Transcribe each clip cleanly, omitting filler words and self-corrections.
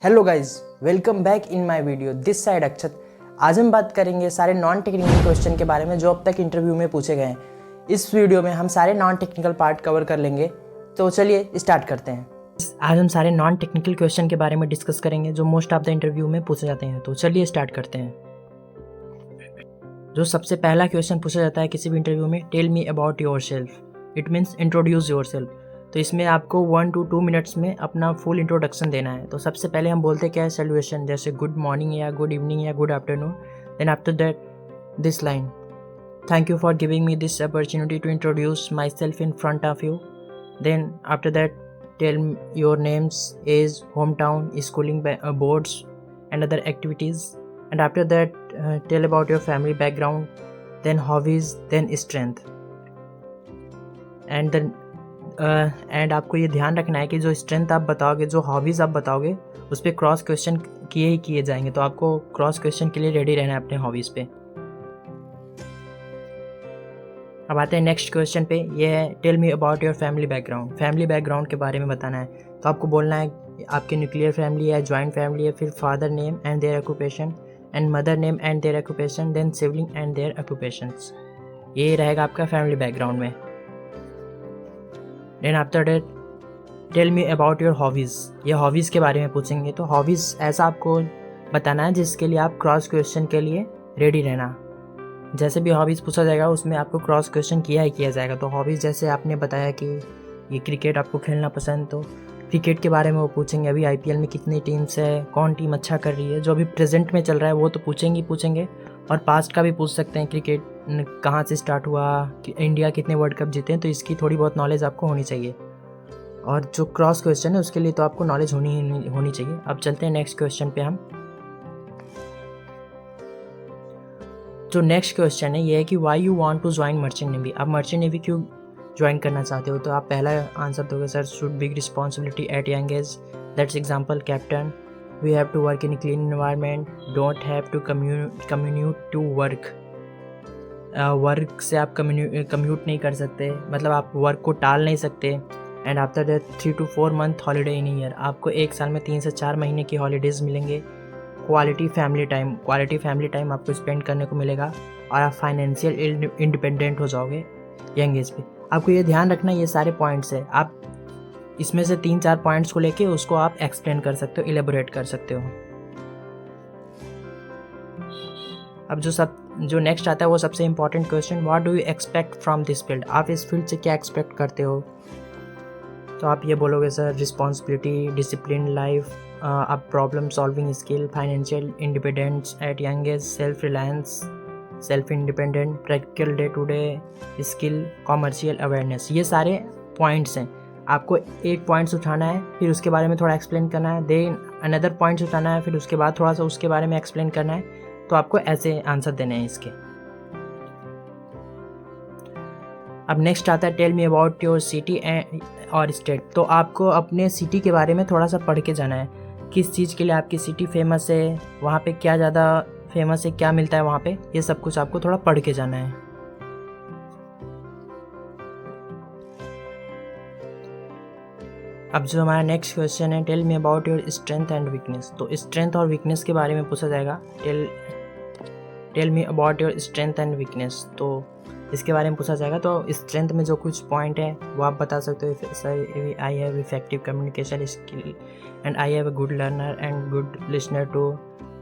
Hello guys, welcome back in my video. This side Akshat. आज हम बात करेंगे सारे नॉन टेक्निकल क्वेश्चन के बारे में जो अब तक इंटरव्यू में पूछे गए हैं। इस वीडियो में हम सारे नॉन टेक्निकल पार्ट कवर कर लेंगे, तो चलिए स्टार्ट करते हैं। आज हम सारे नॉन टेक्निकल क्वेश्चन के बारे में डिस्कस करेंगे जो मोस्ट ऑफ द इंटरव्यू में पूछे जाते हैं। तो चलिए स्टार्ट करते हैं। जो सबसे पहला क्वेश्चन पूछा जाता है किसी भी इंटरव्यू में, tell me about yourself. It means introduce yourself. तो इसमें आपको 1 to 2 मिनट्स में अपना फुल इंट्रोडक्शन देना है। तो सबसे पहले हम बोलते क्या है, सैल्यूएशन, जैसे गुड मॉर्निंग या गुड इवनिंग या good afternoon. Then after that this line, thank you for giving me this opportunity to introduce myself in front of you. Then after that tell your names, age, home town, schooling boards and other activities. And after that tell about your family background, then hobbies, then strength. एंड आपको ये ध्यान रखना है कि जो strength आप बताओगे, जो हॉबीज़ आप बताओगे, उस पर क्रॉस क्वेश्चन किए जाएंगे। तो आपको क्रॉस क्वेश्चन के लिए रेडी रहना है अपने हॉबीज़ पे। अब आते हैं नेक्स्ट क्वेश्चन पे। ये है tell me about your family background. Family background के बारे में बताना है। तो आपको बोलना है आपके न्यूक्लियर फैमिली है, जॉइंट फैमिली है, फिर father name and their occupation, and mother name and their occupation, then sibling and their occupations. ये रहेगा आपका फैमिली बैकग्राउंड में। Then after that tell me about your hobbies. ये हॉबीज़ के बारे में पूछेंगे। तो हॉबीज़ ऐसा आपको बताना है जिसके लिए आप क्रॉस क्वेश्चन के लिए रेडी रहना। जैसे भी हॉबीज़ पूछा जाएगा उसमें आपको क्रॉस क्वेश्चन किया जाएगा। तो हॉबीज़ जैसे आपने बताया कि ये क्रिकेट आपको खेलना पसंद, तो क्रिकेट के बारे में वो पूछेंगे। अभी IPL में कितनी टीम्स है, कौन टीम अच्छा कर रही है, जो अभी प्रेजेंट में चल रहा है वो तो पूछेंगे। और पास्ट का भी पूछ सकते हैं, क्रिकेट कहाँ से स्टार्ट हुआ, इंडिया कितने वर्ल्ड कप जीते हैं। तो इसकी थोड़ी बहुत नॉलेज आपको होनी चाहिए। और जो क्रॉस क्वेश्चन है उसके लिए तो आपको नॉलेज होनी चाहिए। अब चलते हैं नेक्स्ट क्वेश्चन पे हम। जो नेक्स्ट क्वेश्चन है ये है कि why you want to join merchant navy. आप मर्चेंट नेवी क्यों ज्वाइन करना चाहते हो। तो आप पहला आंसर दोगे sir, should big responsibility at young age, that's example captain, we have to work in clean environment, don't have to commute to work. Work से आप कम्यूट नहीं कर सकते, मतलब आप वर्क को टाल नहीं सकते। And after that 3 to 4 month holiday in year, आपको एक साल में 3 से 4 महीने की हॉलीडेज़ मिलेंगे। क्वालिटी फैमिली टाइम आपको स्पेंड करने को मिलेगा। और आप फाइनेंशियल इंडिपेंडेंट हो जाओगे यंग एज पे। आपको ये ध्यान रखना, ये सारे पॉइंट्स है। आप इसमें से 3-4 पॉइंट्स को लेके उसको आप एक्सप्लेन कर सकते हो, इलेबोरेट कर सकते हो। अब जो नेक्स्ट आता है वो सबसे important question, what do you expect from this field. आप इस फील्ड से क्या एक्सपेक्ट करते हो। तो आप ये बोलोगे सर, रिस्पॉन्सिबिलिटी, डिसिप्लिन लाइफ, अब problem solving skill, financial independence at young age, self reliance, self independent, practical day to day skill, commercial awareness. ये सारे पॉइंट्स हैं। आपको एक पॉइंट्स उठाना है, फिर उसके बारे में थोड़ा एक्सप्लेन करना है, देन अनदर पॉइंट्स उठाना है, फिर उसके बाद थोड़ा सा उसके बारे में एक्सप्लेन करना है। तो आपको ऐसे आंसर देने हैं इसके। अब नेक्स्ट आता है tell me about your city और स्टेट। तो आपको अपने सिटी के बारे में थोड़ा सा पढ़ के जाना है, किस चीज़ के लिए आपकी सिटी फेमस है, वहाँ पे क्या ज़्यादा फेमस है, क्या मिलता है वहाँ पे, ये सब कुछ आपको थोड़ा पढ़ के जाना है। अब जो हमारा नेक्स्ट क्वेश्चन है, tell me about your strength and weakness. तो स्ट्रेंथ और वीकनेस के बारे में पूछा जाएगा। Tell me about your strength and weakness, तो इसके बारे में पूछा जाएगा। तो स्ट्रेंथ में जो कुछ पॉइंट है वो आप बता सकते हो। Sir, I have effective communication skill, and I have a good learner and good listener too,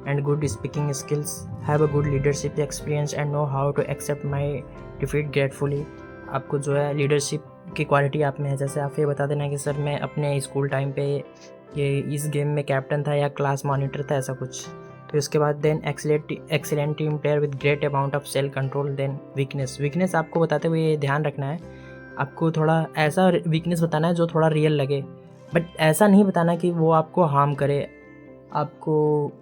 and good speaking skills, have a good leadership experience and know how to accept my defeat gratefully. आपको जो है leadership की quality आप में है। जैसे आप ये बता देना कि सर मैं अपने स्कूल टाइम पे ये इस गेम में कैप्टन था या क्लास मॉनिटर था, ऐसा कुछ। फिर उसके बाद then excellent team player with great amount of self control. Then weakness आपको बताते हुए ये ध्यान रखना है, आपको थोड़ा ऐसा वीकनेस बताना है जो थोड़ा रियल लगे, बट ऐसा नहीं बताना कि वो आपको हार्म करे, आपको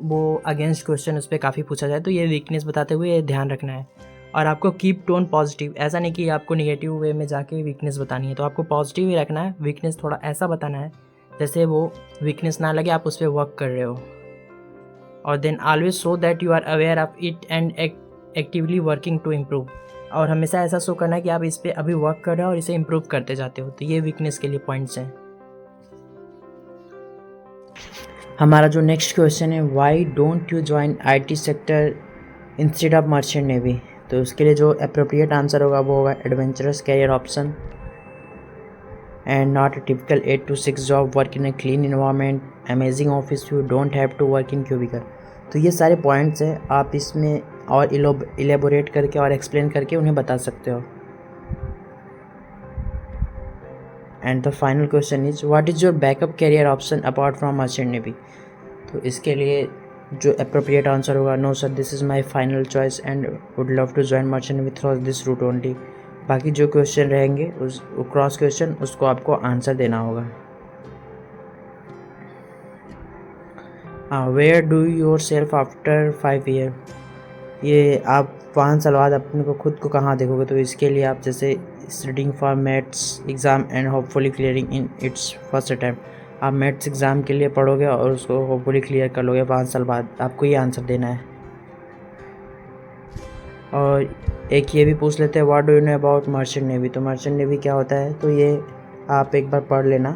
वो अगेंस्ट क्वेश्चन उस पर काफ़ी पूछा जाए। तो ये वीकनेस बताते हुए ये ध्यान रखना है। और आपको कीप टोन पॉजिटिव, ऐसा नहीं कि आपको निगेटिव वे में जाके वीकनेस बतानी है। तो आपको पॉजिटिव ही रखना है। वीकनेस थोड़ा ऐसा बताना है जैसे वो वीकनेस ना लगे, आप उस पर वर्क कर रहे हो। और then always show that you are aware of it and actively working to improve. और हमेशा ऐसा शो करना है कि आप इस पर अभी वर्क कर रहे हो और इसे इम्प्रूव करते जाते हो। तो ये वीकनेस के लिए पॉइंट्स हैं। हमारा जो नेक्स्ट क्वेश्चन है, why don't you join IT sector instead of merchant navy. तो उसके लिए जो अप्रोप्रिएट आंसर होगा वो होगा adventurous career option and not a typical 8 to 6 job, work in a clean environment, amazing office view, don't have to work in cubicle। तो ये सारे पॉइंट्स हैं, आप इसमें और इलेबोरेट करके और एक्सप्लेन करके उन्हें बता सकते हो। And the final question is what is your backup career option apart from merchant navy. तो इसके लिए जो अप्रोप्रिएट आंसर होगा, no sir this is my final choice and would love to join merchant navy through this route only. बाकी जो question रहेंगे उस cross question उसको आपको आंसर देना होगा। Where do yourself after 5 year. ये आप 5 साल बाद अपने को खुद को कहाँ देखोगे। तो इसके लिए आप जैसे studying for maths exam and hopefully clearing in its first attempt. आप मैथ्स एग्ज़ाम के लिए पढ़ोगे और उसको होपफुली क्लियर कर लोगे 5 साल बाद। आपको ये आंसर देना है। और एक ये भी पूछ लेते हैं, what do you know about merchant navy. तो मर्चेंट नेवी क्या होता है, तो ये आप एक बार पढ़ लेना,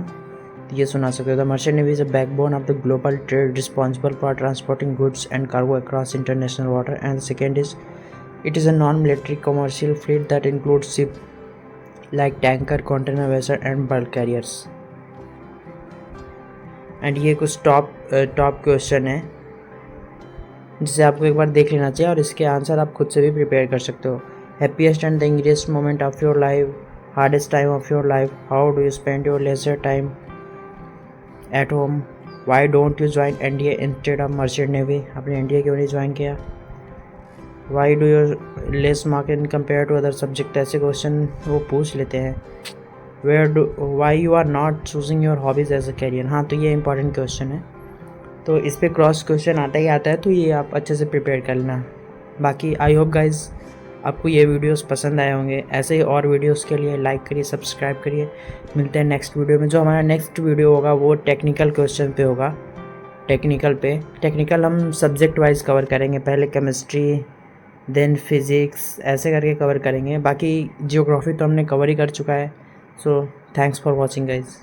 तो ये सुना सकते हो। The merchant navy is a backbone of the global trade responsible for transporting goods and cargo across international water. And second is it is a non military commercial fleet that includes ship like tanker, container vessel and bulk carriers. And ये कुछ top question है जिसे आपको एक बार देख लेना चाहिए और इसके आंसर आप खुद से भी प्रिपेयर कर सकते हो। Happiest and the angriest moment of your life, hardest time of your life, how do you spend your leisure time at home, why don't you join NDA instead of merchant navy. आपने NDA क्यों नहीं join किया, why do your less mark in compare to other subject. ऐसे question वो पूछ लेते हैं। Why you are not choosing your hobbies as a career. हाँ, तो ये इंपॉर्टेंट क्वेश्चन है, तो इस पर क्रॉस क्वेश्चन आता ही आता है, तो ये आप अच्छे से प्रिपेयर कर लेना। बाकी आई होप गाइज आपको ये वीडियोस पसंद आए होंगे। ऐसे ही और वीडियोस के लिए लाइक करिए, सब्सक्राइब करिए। मिलते हैं नेक्स्ट वीडियो में। जो हमारा नेक्स्ट वीडियो होगा वो टेक्निकल क्वेश्चन पे होगा। टेक्निकल हम सब्जेक्ट वाइज कवर करेंगे, पहले केमिस्ट्री देन फिज़िक्स ऐसे करके कवर करेंगे। बाकी जियोग्राफी तो हमने कवर ही कर चुका है। So thanks for watching guys.